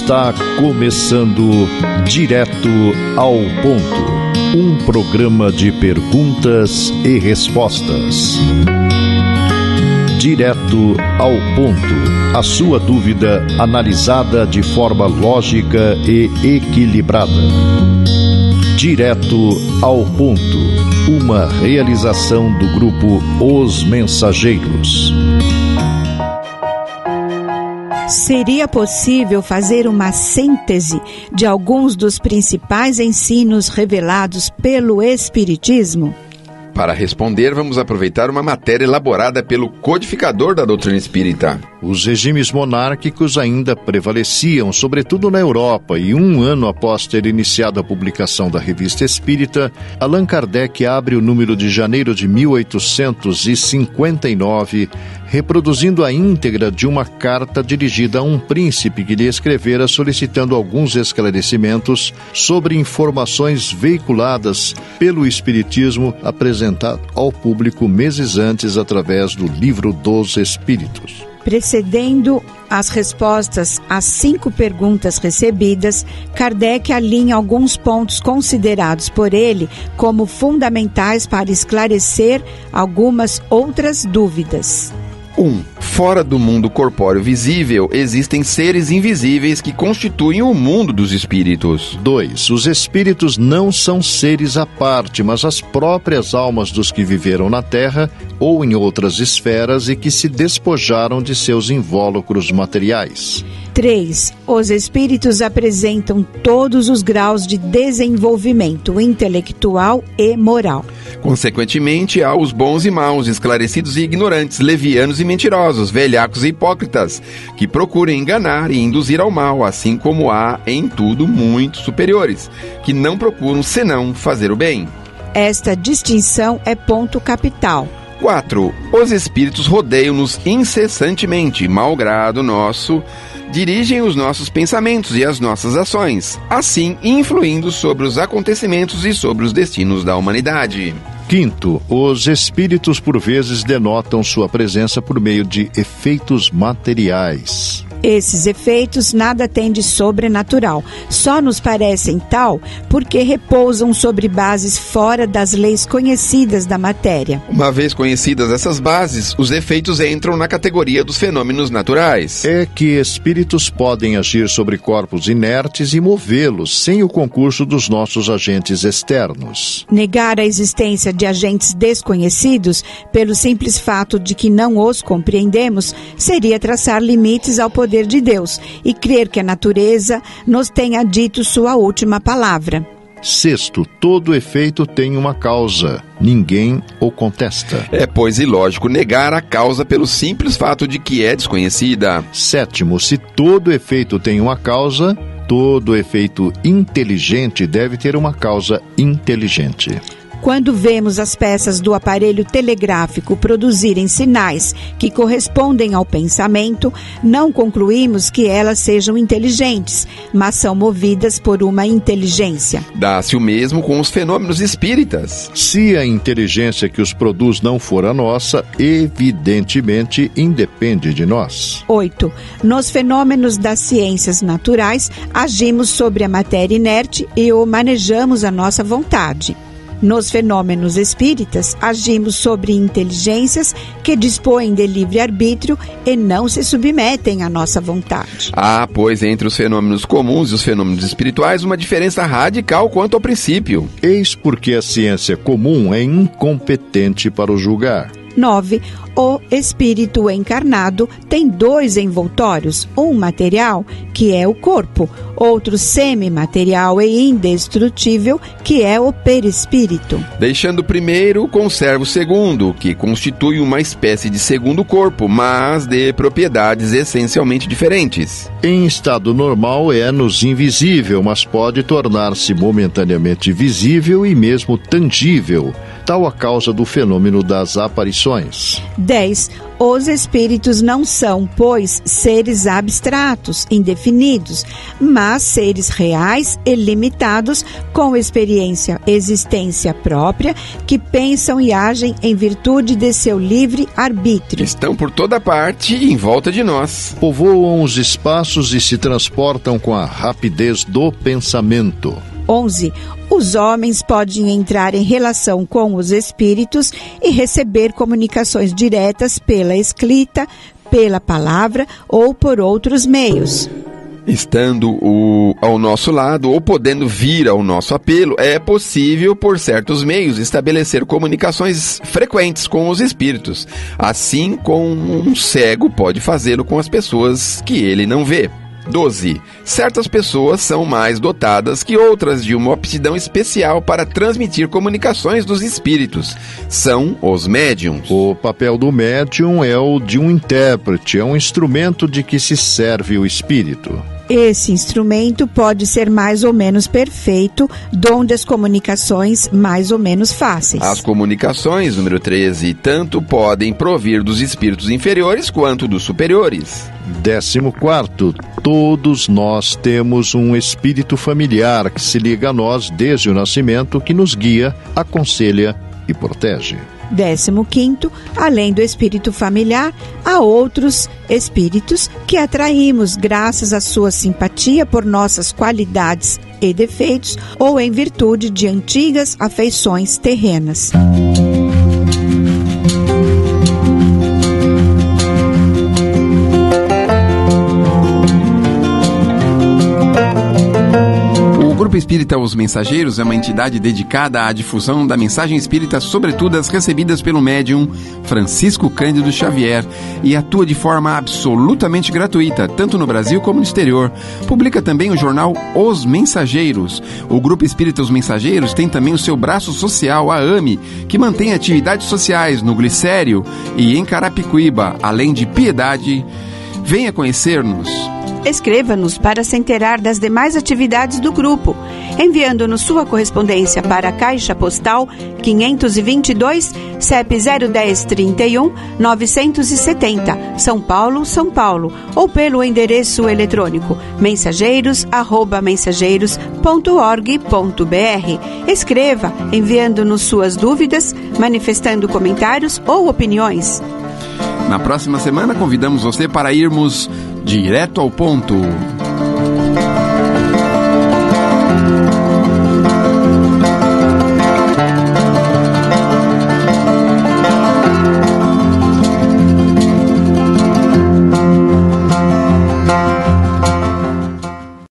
Está começando Direto ao Ponto, um programa de perguntas e respostas. Direto ao Ponto, a sua dúvida analisada de forma lógica e equilibrada. Direto ao Ponto, uma realização do grupo Os Mensageiros. Seria possível fazer uma síntese de alguns dos principais ensinos revelados pelo Espiritismo? Para responder, vamos aproveitar uma matéria elaborada pelo codificador da doutrina espírita. Os regimes monárquicos ainda prevaleciam, sobretudo na Europa, e um ano após ter iniciado a publicação da Revista Espírita, Allan Kardec abre o número de janeiro de 1859, reproduzindo a íntegra de uma carta dirigida a um príncipe que lhe escrevera solicitando alguns esclarecimentos sobre informações veiculadas pelo Espiritismo apresentado ao público meses antes através do Livro dos Espíritos. Precedendo as respostas às 5 perguntas recebidas, Kardec alinha alguns pontos considerados por ele como fundamentais para esclarecer algumas outras dúvidas. 1. Fora do mundo corpóreo visível, existem seres invisíveis que constituem o mundo dos espíritos. 2. Os espíritos não são seres à parte, mas as próprias almas dos que viveram na Terra ou em outras esferas e que se despojaram de seus invólucros materiais. 3. Os espíritos apresentam todos os graus de desenvolvimento intelectual e moral. Consequentemente, há os bons e maus, esclarecidos e ignorantes, levianos e mentirosos, velhacos e hipócritas, que procuram enganar e induzir ao mal, assim como há em tudo muitos superiores, que não procuram senão fazer o bem. Esta distinção é ponto capital. 4. Os espíritos rodeiam-nos incessantemente, malgrado nosso, dirigem os nossos pensamentos e as nossas ações, assim influindo sobre os acontecimentos e sobre os destinos da humanidade. 5. Os espíritos por vezes denotam sua presença por meio de efeitos materiais. Esses efeitos nada têm de sobrenatural, só nos parecem tal porque repousam sobre bases fora das leis conhecidas da matéria. Uma vez conhecidas essas bases, os efeitos entram na categoria dos fenômenos naturais. É que espíritos podem agir sobre corpos inertes e movê-los sem o concurso dos nossos agentes externos. Negar a existência de agentes desconhecidos, pelo simples fato de que não os compreendemos, seria traçar limites ao poder de Deus e crer que a natureza nos tenha dito sua última palavra. 6. Todo efeito tem uma causa. Ninguém o contesta. É, pois, ilógico negar a causa pelo simples fato de que é desconhecida. 7. Se todo efeito tem uma causa, todo efeito inteligente deve ter uma causa inteligente. Quando vemos as peças do aparelho telegráfico produzirem sinais que correspondem ao pensamento, não concluímos que elas sejam inteligentes, mas são movidas por uma inteligência. Dá-se o mesmo com os fenômenos espíritas. Se a inteligência que os produz não for a nossa, evidentemente independe de nós. 8. Nos fenômenos das ciências naturais, agimos sobre a matéria inerte e o manejamos à nossa vontade. Nos fenômenos espíritas, agimos sobre inteligências que dispõem de livre-arbítrio e não se submetem à nossa vontade. Há, pois, entre os fenômenos comuns e os fenômenos espirituais, uma diferença radical quanto ao princípio. Eis porque a ciência comum é incompetente para o julgar. 9. O espírito encarnado tem 2 envoltórios, um material, que é o corpo, outro semimaterial e indestrutível, que é o perispírito. Deixando o primeiro, conserva o segundo, que constitui uma espécie de segundo corpo, mas de propriedades essencialmente diferentes. Em estado normal é-nos invisível, mas pode tornar-se momentaneamente visível e mesmo tangível, tal a causa do fenômeno das aparições. 10. Os espíritos não são, pois, seres abstratos, indefinidos, mas seres reais e limitados com existência própria, que pensam e agem em virtude de seu livre arbítrio. Estão por toda parte e em volta de nós. Povoam os espaços e se transportam com a rapidez do pensamento. 11. Os homens podem entrar em relação com os espíritos e receber comunicações diretas pela escrita, pela palavra ou por outros meios. Estando ao nosso lado ou podendo vir ao nosso apelo, é possível, por certos meios, estabelecer comunicações frequentes com os espíritos, assim como um cego pode fazê-lo com as pessoas que ele não vê. 12. Certas pessoas são mais dotadas que outras de uma aptidão especial para transmitir comunicações dos espíritos. São os médiums. O papel do médium é o de um intérprete, é um instrumento de que se serve o espírito. Esse instrumento pode ser mais ou menos perfeito, donde as comunicações mais ou menos fáceis. As comunicações, número 13, tanto podem provir dos espíritos inferiores quanto dos superiores. 14. Todos nós temos um espírito familiar que se liga a nós desde o nascimento, que nos guia, aconselha e protege. 15. Além do espírito familiar, há outros espíritos que atraímos graças à sua simpatia por nossas qualidades e defeitos ou em virtude de antigas afeições terrenas. O Grupo Espírita Os Mensageiros é uma entidade dedicada à difusão da mensagem espírita, sobretudo as recebidas pelo médium Francisco Cândido Xavier, e atua de forma absolutamente gratuita, tanto no Brasil como no exterior. Publica também o jornal Os Mensageiros. O Grupo Espírita Os Mensageiros tem também o seu braço social, a AME, que mantém atividades sociais no Glicério e em Carapicuíba, além de Piedade. Venha conhecer-nos. Escreva-nos para se inteirar das demais atividades do grupo, enviando-nos sua correspondência para a Caixa Postal 522, CEP 01031 970, São Paulo, São Paulo, ou pelo endereço eletrônico mensageiros@mensageiros.org.br. Escreva, enviando-nos suas dúvidas, manifestando comentários ou opiniões. Na próxima semana, convidamos você para irmos direto ao ponto.